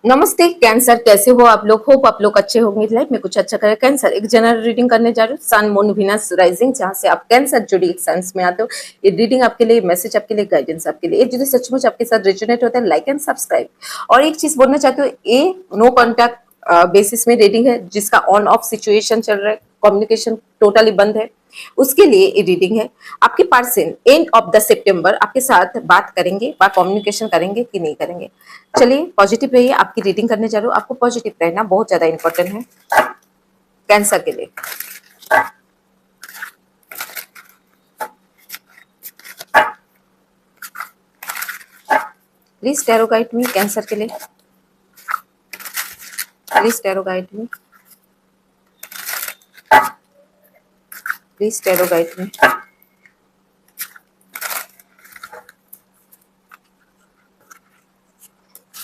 नमस्ते कैंसर, कैसे हो आप लोग? होप आप लोग अच्छे होंगे, लाइफ में कुछ अच्छा करे। कैंसर एक जनरल रीडिंग करने जा रहे हो, सन मून वीनस राइजिंग, जहां से आप कैंसर जोड़ी साइंस में आते हो। ये रीडिंग आपके लिए, मैसेज आपके लिए, गाइडेंस आपके लिए, जो सचमुच आपके साथ रेजोनेट होता है, लाइक एंड सब्सक्राइब। और एक चीज बोलना चाहती हूँ, ये नो कॉन्टैक्ट बेसिस में रीडिंग है, जिसका ऑन ऑफ सिचुएशन चल रहा है, कम्युनिकेशन टोटली बंद है, उसके लिए ये रीडिंग है। आपके person end of the September आपके साथ बात करेंगे, बात कम्युनिकेशन करेंगे कि नहीं करेंगे। चलिए पॉजिटिव रहिए, आपकी रीडिंग करने जा रहे हो, आपको पॉजिटिव रहना बहुत ज्यादा इंपॉर्टेंट है कैंसर के लिए। Please tarot guide me cancer के लिए, please tarot guide me, please tarot guide me.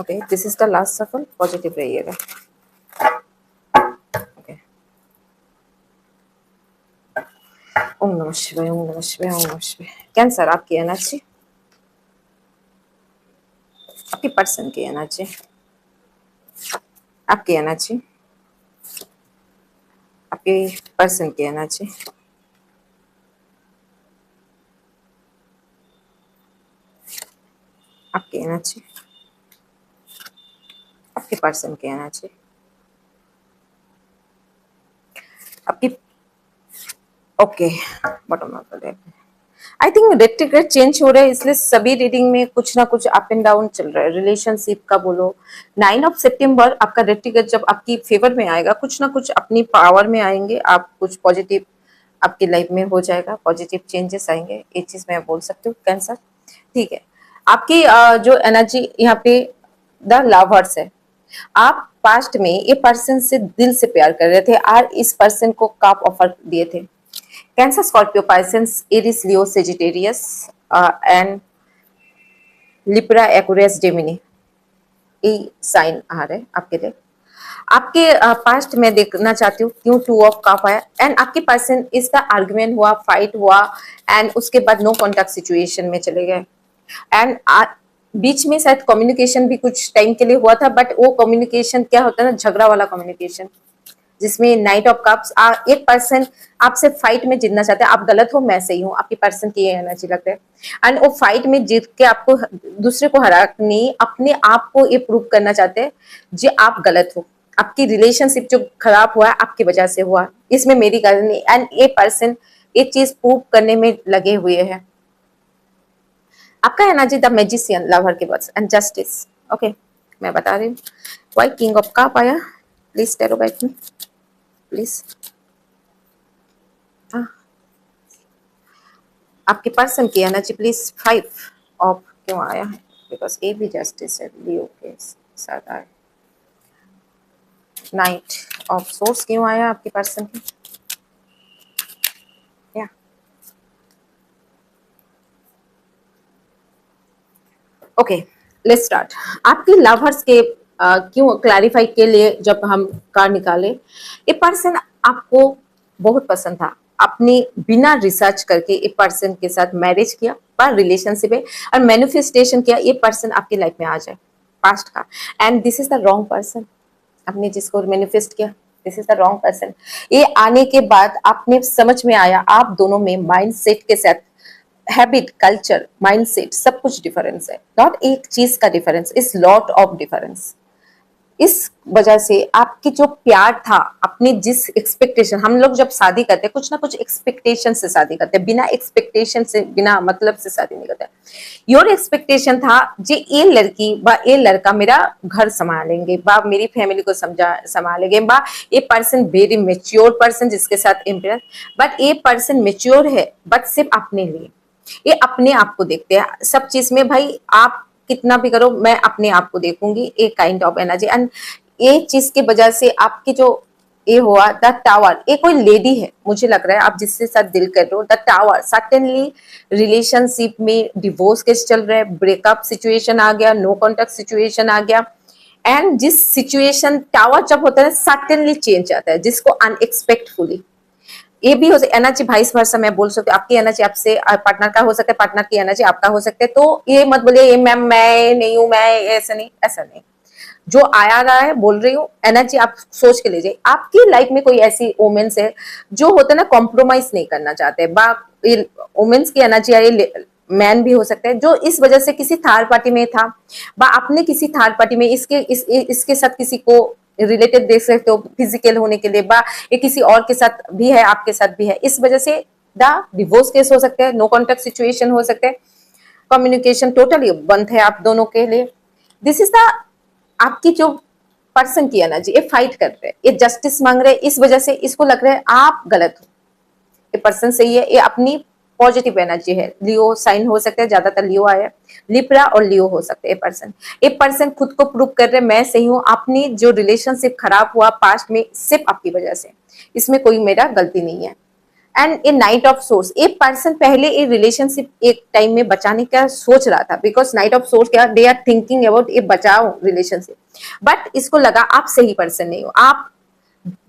Okay, this is the last सफल, पॉजिटिव रहिएगा। ओके, ओम नमः शिवाय, ओम नमः शिवाय, ओम नमः शिवाय। कैंसर आपकी एनर्जी, आपके पर्सन की एनर्जी, आपकी एनर्जी, आपके पर्सन की एनर्जी, आपकी एनर्जी, आपके पर्सन की एनर्जी, आपकी। Okay, bottom of I think retrograde change हो रहा है, इसलिए सभी रीडिंग में कुछ ना कुछ अप एंड डाउन चल रहा है। रिलेशनशिप का बोलो, 9 सितंबर आपका रेट्रिग्रेड जब आपकी फेवर में आएगा, कुछ ना कुछ अपनी पावर में आएंगे आप, कुछ पॉजिटिव आपकी लाइफ में हो जाएगा, पॉजिटिव चेंजेस आएंगे, ये चीज मैं बोल सकती हूँ कैंसर। ठीक है, आपकी जो एनर्जी यहाँ पे द लवर्स है। आप पास्ट में ये पर्सन से दिल से प्यार कर रहे थे और इस पर्सन को काप ऑफर दिए थे। Cancer, Scorpio, Pisces, Aries, Leo, Sagittarius and Libra, Aquarius, Gemini, ये साइन आ रहे हैं आपके लिए। आपके पास्ट में देखना चाहती हूँ क्यों 2 ऑफ कप आया, एंड आपके पर्सन इसका आर्गुमेंट हुआ, फाइट हुआ, एंड उसके बाद नो कॉन्टेक्ट सिचुएशन में चले गए। एंड बीच में शायद कम्युनिकेशन भी कुछ टाइम के लिए हुआ था, बट वो कम्युनिकेशन क्या होता है ना, झगड़ा वाला कम्युनिकेशन, जिसमें नाइट ऑफ कप्स, एक पर्सन आपसे फाइट में जीतना चाहते हैं। आप गलत हो, मैं सही हूँ, आपकी पर्सन की ये एनर्जी लगता है। एंड वो फाइट में जीत के आपको, दूसरे को हरा नहीं, अपने आप को ये प्रूव करना चाहते हैं जी आप गलत हो। आपकी रिलेशनशिप जो खराब हुआ है आपकी वजह से हुआ, इसमें मेरी गलती नहीं। एंड ये पर्सन ये चीज प्रूव करने में लगे हुए हैं। आपका एनर्जी द मैजिशियन, लवर के वर्ड्स एंड जस्टिस। ओके, मैं बता रही हूँ वाई किंग ऑफ कप आया। प्लीज टेरो बैक में, प्लीज। हाँ, आपके पर्सन की एनर्जी प्लीज। 5 ऑफ क्यों आया है? बिकॉज ये भी जस्टिस है, लियो के साथ आया। नाइट ऑफ सोर्स क्यों आया आपके पर्सन की? या ओके, लेट्स स्टार्ट। आपके लवर्स के क्यों क्लैरिफाई के लिए जब हम कार्ड निकाले, ये पर्सन आपको बहुत पसंद था, आपने बिना रिसर्च करके ये पर्सन के साथ मैरिज किया, पर रिलेशनशिप है, और मैनिफेस्टेशन किया ये पर्सन आपकी लाइफ में आ जाए पास्ट का। And this is the wrong person, आपने जिसको मैनिफेस्ट किया, this is the wrong person. ये आने के बाद आपने समझ में आया आप दोनों में माइंड सेट के साथ, हैबिट, कल्चर, माइंडसेट, सब कुछ डिफरेंस है, नॉट एक चीज का difference, is lot of difference. इस वजह से आपकी जो प्यार था, अपनी जिस एक्सपेक्टेशन, हम लोग जब शादी करते हैं कुछ ना कुछ एक्सपेक्टेशन से शादी करते हैं, बिना एक्सपेक्टेशन से, बिना मतलब से शादी नहीं करते। योर एक्सपेक्टेशन था जी ये लड़की बा ये लड़का मेरा घर संभालेंगे, बा मेरी फैमिली को समझा संभालेंगे, बा ये पर्सन वेरी मेच्योर पर्सन जिसके साथ इम्प्रेस। बट ये पर्सन मेच्योर है बट सिर्फ अपने लिए, ये अपने आप को देखते हैं सब चीज में। भाई आप कितना भी करो, मैं अपने आप को देखूंगी, एक काइंड ऑफ एनर्जी। एंड ये चीज की वजह से आपकी जो ये हुआ द टावर, ये कोई लेडी है मुझे लग रहा है, आप जिससे साथ दिल कर रहे हो, द टावर सडनली रिलेशनशिप में डिवोर्स केस चल रहा है, ब्रेकअप सिचुएशन आ गया, नो कॉन्टेक्ट सिचुएशन आ गया। एंड जिस सिचुएशन टावर जब होता है सडनली चेंज आता है, जिसको अनएक्सपेक्टफुली, ये भी हो सकता है एनर्जी वाइस वर्सा, मैं बोल सकती हूँ आपकी एनर्जी आपसे पार्टनर का हो सकता है, पार्टनर की एनर्जी आपका हो सकता है। तो ये मत बोलिए ये मैम मैं नहीं हूँ, मैं ऐसा नहीं, ऐसा नहीं। जो आया रहा है बोल रही हूँ, एनर्जी आप सोच के ले जाइए। आपकी लाइफ में कोई ऐसी वोमेन्स है जो होता है ना कॉम्प्रोमाइज नहीं करना चाहते, बा ये वोमेन्स की एनर्जी आई, मैन भी हो सकता है जो इस वजह से किसी थर्ड पार्टी में था, बा आपने किसी थर्ड पार्टी में इसके साथ किसी को रिलेटेड देख सकते हो फिजिकल होने के लिए, बा ये किसी और के साथ भी है, आपके साथ भी है, इस वजह से द डिवोर्स केस हो सकते हैं, नो कॉन्टेक्ट सिचुएशन हो सकते हैं, कम्युनिकेशन टोटली बंद है आप दोनों के लिए। दिस इज द आपकी जो पर्सन की एनर्जी, ये फाइट कर रहे हैं, ये जस्टिस मांग रहे हैं, इस वजह से इसको लग रहा है आप गलत हो, ये पर्सन सही है, ये अपनी पॉजिटिव एनर्जी है। लियो साइन हो सकता है, ज्यादातर लियो आया, लिब्रा और लियो हो सकते हैं पर्सन। ये पर्सन खुद को प्रूव कर रहे हैं मैं सही हूँ, अपनी जो रिलेशनशिप खराब हुआ पास्ट में सिर्फ आपकी वजह से, इसमें कोई मेरा गलती नहीं है। And A night of source, एक पर्सन पहले ये रिलेशनशिप एक टाइम में बचाने का सोच रहा था, बिकॉज नाइट ऑफ सोर्स क्या, दे आर थिंकिंग अबाउट ये बचाओ रिलेशनशिप, बट इसको लगा आप सही पर्सन नहीं हो, आप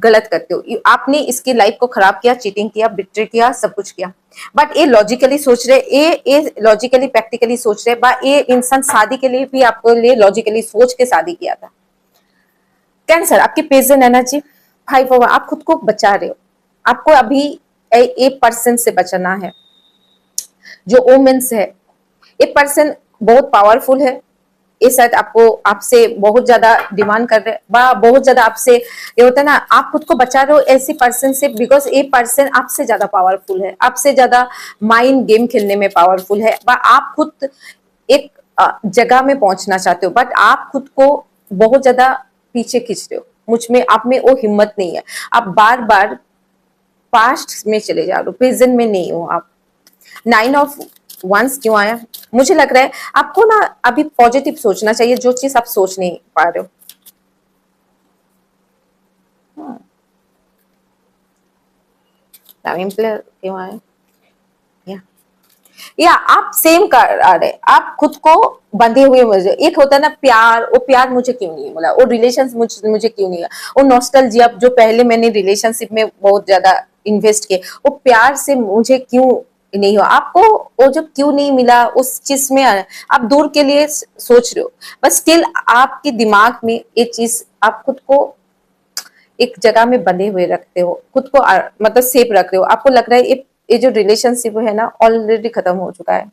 गलत करते हो, आपने इसकी लाइफ को खराब किया, चीटिंग किया, बिट्रे किया, सब कुछ किया, बट ये लॉजिकली सोच रहे, ये लॉजिकली प्रैक्टिकली सोच रहे, बा ये इंसान शादी के लिए भी आपको लिए लॉजिकली सोच के शादी किया था। कैंसर, आपकी पेजेंट एनर्जी 5 ओवर, आप खुद को बचा रहे हो, आपको अभी एक पर्सन से बचना है जो वोमेन्स है। एक पर्सन बहुत पावरफुल है, ये शायद आपको आपसे बहुत ज्यादा डिमांड कर रहे हैं, बहुत ज्यादा आपसे ये होता है ना, आप खुद को बचा रहे हो ऐसी पर्सन से, बिकॉज ये पर्सन आपसे ज्यादा पावरफुल है, आपसे ज्यादा माइंड गेम खेलने में पावरफुल है, आप खुद एक जगह में पहुंचना चाहते हो, बट आप खुद को बहुत ज्यादा पीछे खींच रहे हो, मुझ में आप में वो हिम्मत नहीं है, आप बार बार पास्ट में चले जा रहे हो, प्रेजेंट में नहीं हो आप। 9 ऑफ वंस क्यों आया, मुझे लग रहा है आपको ना अभी पॉजिटिव सोचना चाहिए, जो चीज आप सोच नहीं पा रहे हो। प्लेयर क्यों आया, या आप सेम कर आ रहे, आप खुद को बंधे हुए मुझे, एक होता है ना प्यार, वो प्यार मुझे क्यों नहीं मिला, वो रिलेशन मुझे क्यों नहीं, वो नॉस्टैल्जिया जो पहले मैंने रिलेशनशिप में बहुत ज्यादा इन्वेस्ट किए, वो प्यार से मुझे क्यों नहीं हुआ, आपको वो जो क्यों नहीं मिला उस चीज में आप दूर के लिए सोच रहे हो, बस स्टिल आपके दिमाग में ये चीज आप खुद को एक जगह में बंधे हुए रखते हो, खुद को मतलब सेफ रख रहे हो, आपको लग रहा है ये जो रिलेशनशिप है ना ऑलरेडी खत्म हो चुका है,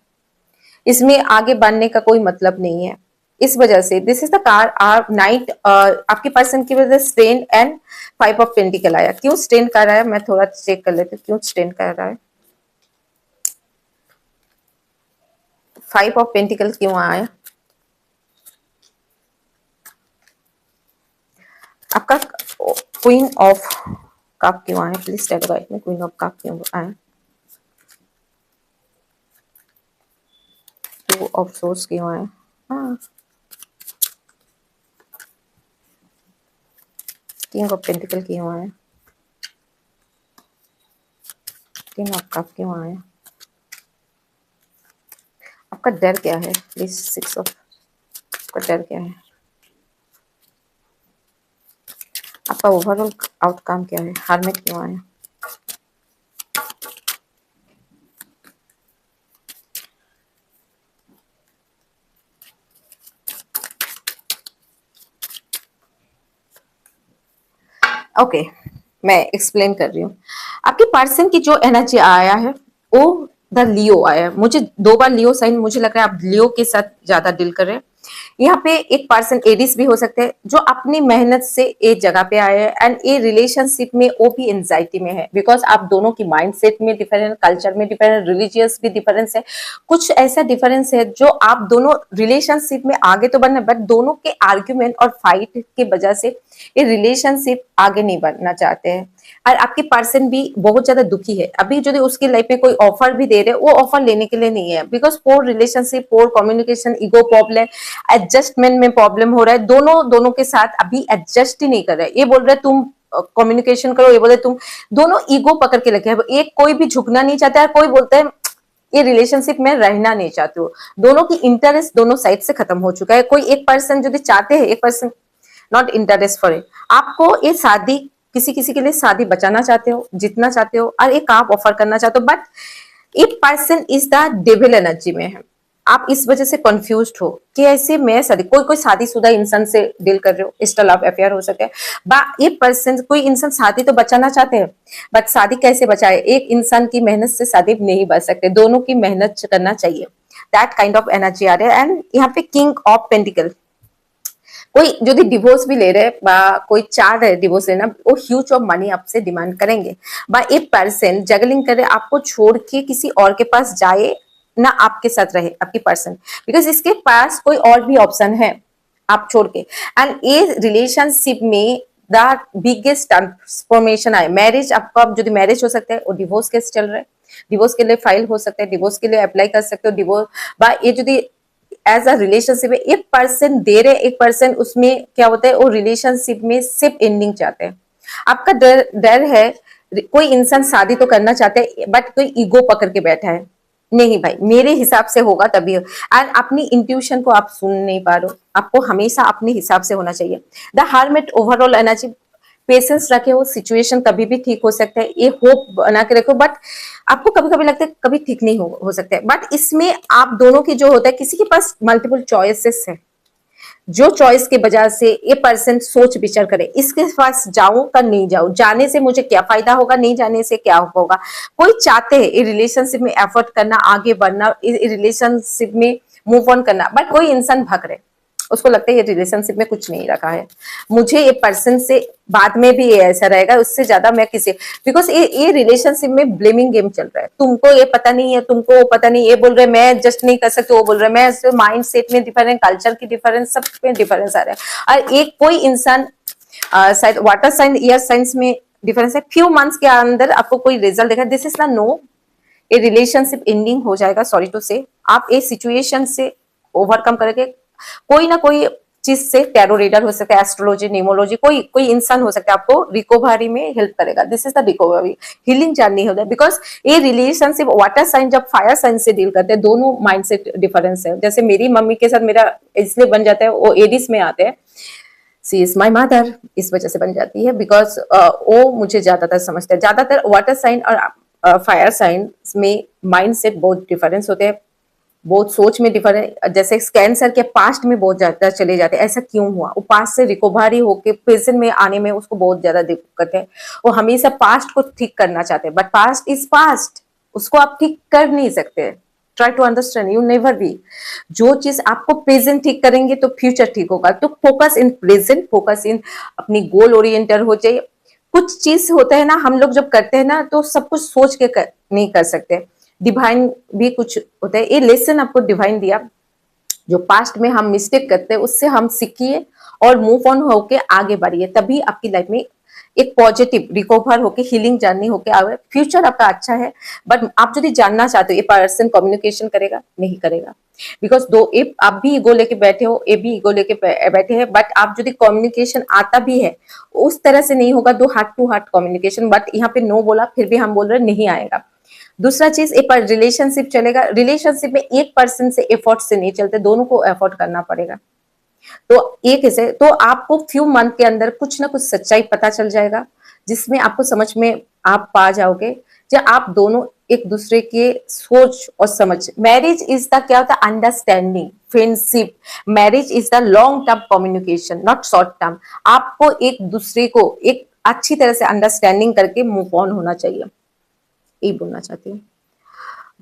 इसमें आगे बढ़ने का कोई मतलब नहीं है, इस वजह से this is the car are night, आपके पर्सन की वजह से स्ट्रेन एंड 5 ऑफ पेंटिकल आया। क्यों स्ट्रेन कर रहा है, मैं थोड़ा चेक कर लेती हूँ क्यों स्ट्रेन कर रहा है। 5 ऑफ पेंटिकल क्यों आया, आपका क्वीन ऑफ कप क्यों आया, प्लीज टेल गाइड में क्वीन ऑफ कप क्यों आया, 2 ऑफ सोर्स क्यों आया, हाँ किंग ऑफ पेंटिकल क्यों आया, किंग ऑफ कप क्यों आया, आपका डर क्या है प्लीज, 6 ऑफ, आपका डर क्या है, आपका ओवरऑल आउटकम क्या है, हार्मिट क्यों आया, ओके मैं एक्सप्लेन कर रही हूँ। आपके पर्सन की जो एनर्जी आया है वो द लियो आया है, मुझे 2 बार लियो साइन, मुझे लग रहा है आप लियो के साथ ज्यादा डील कर रहे हैं। यहाँ पे एक पर्सन एडिस भी हो सकते हैं जो अपनी मेहनत से एक जगह पे आए हैं, एंड ये रिलेशनशिप में वो भी एंजाइटी में है, बिकॉज आप दोनों की माइंडसेट में डिफरेंट, कल्चर में डिफरेंट, रिलीजियस भी डिफरेंस है, कुछ ऐसा डिफरेंस है जो आप दोनों रिलेशनशिप में आगे तो बढ़ना, बट दोनों के आर्ग्यूमेंट और फाइट की वजह से ये रिलेशनशिप आगे नहीं बढ़ना चाहते हैं, और आपके पर्सन भी बहुत ज्यादा दुखी है अभी, यदि उसकी लाइफ में कोई ऑफर भी दे रहे वो ऑफर लेने के लिए नहीं है, because poor relationship, poor communication, ego problem, adjustment में प्रॉब्लम हो रहा है, दोनों के साथ अभी एडजस्ट ही नहीं कर रहे, ये बोल रहे तुम कम्युनिकेशन करो, ये बोल रहे तुम, दोनों ईगो पकड़ के लगे हैं, एक कोई भी झुकना नहीं चाहता है, कोई बोलता है ये रिलेशनशिप में रहना नहीं चाहते हो, दोनों की इंटरेस्ट दोनों साइड से खत्म हो चुका है, कोई एक पर्सन यदि चाहते हैं, एक person not interest for it, आपको ये शादी किसी किसी के लिए शादी बचाना चाहते हो, जीतना चाहते हो, और एक आप ऑफर करना चाहते हो, बट एक person is the devil energy में है, आप इस वजह से कंफ्यूज्ड हो कि ऐसे मैं शादी, कोई शादीशुदा इंसान से डील कर रहे हो, इसका लव अफेयर हो सके, बा ये पर्सन, कोई इंसान शादी तो बचाना चाहते हैं, बट शादी कैसे बचाए, एक इंसान की मेहनत से शादी नहीं बच सकते, दोनों की मेहनत करना चाहिए, दैट काइंड ऑफ एनर्जी आ रहा है। एंड यहाँ पे किंग ऑफ पेंटिकल, कोई यदि डिवोर्स भी ले रहे बा कोई चाह रहे डिवोर्स लेना, वो ह्यूज ऑफ मनी आपसे डिमांड करेंगे, बा एक पर्सन जगलिंग करे, आपको छोड़ के किसी और के पास जाए ना, आपके साथ रहे आपकी पर्सन, बिकॉज इसके पास कोई और भी ऑप्शन है आप छोड़ के। एंड ये रिलेशनशिप में द बिगेस्ट ट्रांसफॉर्मेशन आए, मैरिज आपका, जो मैरिज हो सकता है वो डिवोर्स केस चल रहा है, डिवोर्स के लिए फाइल हो सकता है, डिवोर्स के लिए अप्लाई कर सकते हो, डिवोर्स बा ये जो एज अ रिलेशनशिप है, एक पर्सन दे रहे, एक पर्सन उसमें क्या होता है, वो रिलेशनशिप में सिर्फ एंडिंग चाहते हैं। आपका डर है, कोई इंसान शादी तो करना चाहते हैं बट कोई ईगो पकड़ के बैठा है, नहीं भाई मेरे हिसाब से होगा तभी, एंड अपनी इंट्यूशन को आप सुन नहीं पा रहे हो, आपको हमेशा अपने हिसाब से होना चाहिए। The hermit overall energy, patience रखे हो, सिचुएशन कभी भी ठीक हो सकता है, ये होप बना के रखो, बट आपको कभी कभी लगता है कभी ठीक नहीं हो सकता है, बट इसमें आप दोनों की जो होता है, किसी के पास मल्टीपल चॉइसेस है, जो चॉइस के वजह से ये पर्सन सोच विचार करे, इसके पास जाऊं का नहीं जाऊं, जाने से मुझे क्या फायदा होगा, नहीं जाने से क्या होगा, कोई चाहते हैं ये रिलेशनशिप में एफर्ट करना, आगे बढ़ना, रिलेशनशिप में मूव ऑन करना, बट कोई इंसान भाग रहे, उसको लगता है ये रिलेशनशिप में कुछ नहीं रखा है, मुझे ये पर्सन से बाद में भी ये ऐसा रहेगा, उससे ज्यादा मैं किसी, बिकॉज ये रिलेशनशिप में ब्लेमिंग गेम चल रहा है, तुमको ये पता नहीं है, तुमको वो पता नहीं, ये बोल रहे मैं जस्ट नहीं कर सकते, वो बोल रहे मैं, माइंड सेट में डिफरेंस, कल्चर की डिफरेंस, सब में डिफरेंस आ रहा है। और एक कोई इंसान शायद वाटर साइन एयर साइंस में डिफरेंस है, फ्यू मंथ्स के अंदर आपको कोई रिजल्ट देखा, दिस इज ना नो, ये रिलेशनशिप एंडिंग हो जाएगा, सॉरी टू से, आप इस सिचुएशन से ओवरकम करके कोई ना कोई चीज से, टैरो रीडर हो सकता है, एस्ट्रोलॉजी, न्यूमोलॉजी, कोई इंसान हो सकता है, आपको रिकवरी में हेल्प करेगा, this is the recovery, healing journey होता है, बिकॉज ये रिलेशनशिप वाटर साइन जब फायर साइन से डील करते हैं, दोनों माइंडसेट डिफरेंस है, जैसे मेरी मम्मी के साथ मेरा इसलिए बन जाता है, वो एडिस में आते हैं, सी इज माई मदर, इस वजह से बन जाती है, बिकॉज वो मुझे ज्यादातर समझते हैं, ज्यादातर वाटर साइन और फायर साइन में माइंड सेट बहुत डिफरेंस होते हैं, बहुत सोच में डिफरेंट, जैसे कैंसर के पास्ट में बहुत ज्यादा चले जाते हैं, ऐसा क्यों हुआ, वो पास्ट से रिकवरी होके प्रेजेंट में आने में उसको बहुत ज्यादा दिक्कत है, वो हमेशा पास्ट को ठीक करना चाहते हैं, बट पास्ट इज पास्ट, उसको आप ठीक कर नहीं सकते, try to understand, you never be, जो चीज आपको प्रेजेंट ठीक करेंगे तो फ्यूचर ठीक होगा, तो focus in present, focus in अपनी गोल ओरिएंटेड हो जाए, कुछ चीज होता है ना, हम लोग जब करते हैं ना तो सब कुछ सोच के नहीं कर सकते, डिवाइन भी कुछ होता है, ये लेसन आपको डिवाइन दिया, जो पास्ट में हम मिस्टेक करते हैं उससे हम सीखिए और मूव ऑन होके आगे बढ़िए, तभी आपकी लाइफ में एक पॉजिटिव रिकवर होके हीलिंग जर्नी होके आगे, फ्यूचर आपका अच्छा है, बट आप यदि जानना चाहते हो ये पर्सन कम्युनिकेशन करेगा नहीं करेगा, बिकॉज दो ये आप भी ईगो लेके बैठे हो, ये भी ईगो लेके बैठे हैं, बट आप यदि कम्युनिकेशन आता भी है उस तरह से नहीं होगा, do heart to heart communication, but यहाँ पे नो बोला फिर भी हम बोल रहे नहीं आएगा। दूसरा चीज, एक रिलेशनशिप चलेगा, रिलेशनशिप में एक पर्सन से एफर्ट से नहीं चलते, दोनों को एफर्ट करना पड़ेगा, तो एक ऐसे तो आपको फ्यू मंथ के अंदर कुछ ना कुछ सच्चाई पता चल जाएगा, जिसमें आपको समझ में आप पा जाओगे, जब आप दोनों एक दूसरे के सोच और समझ, मैरिज इज द क्या होता है, understanding, friendship, marriage is the long term communication, not short term, आपको एक दूसरे को एक अच्छी तरह से अंडरस्टैंडिंग करके मूव ऑन होना चाहिए, यही बोलना चाहती हूँ।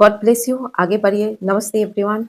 गॉड ब्लेस यू, आगे बढ़िए, नमस्ते एवरीवन।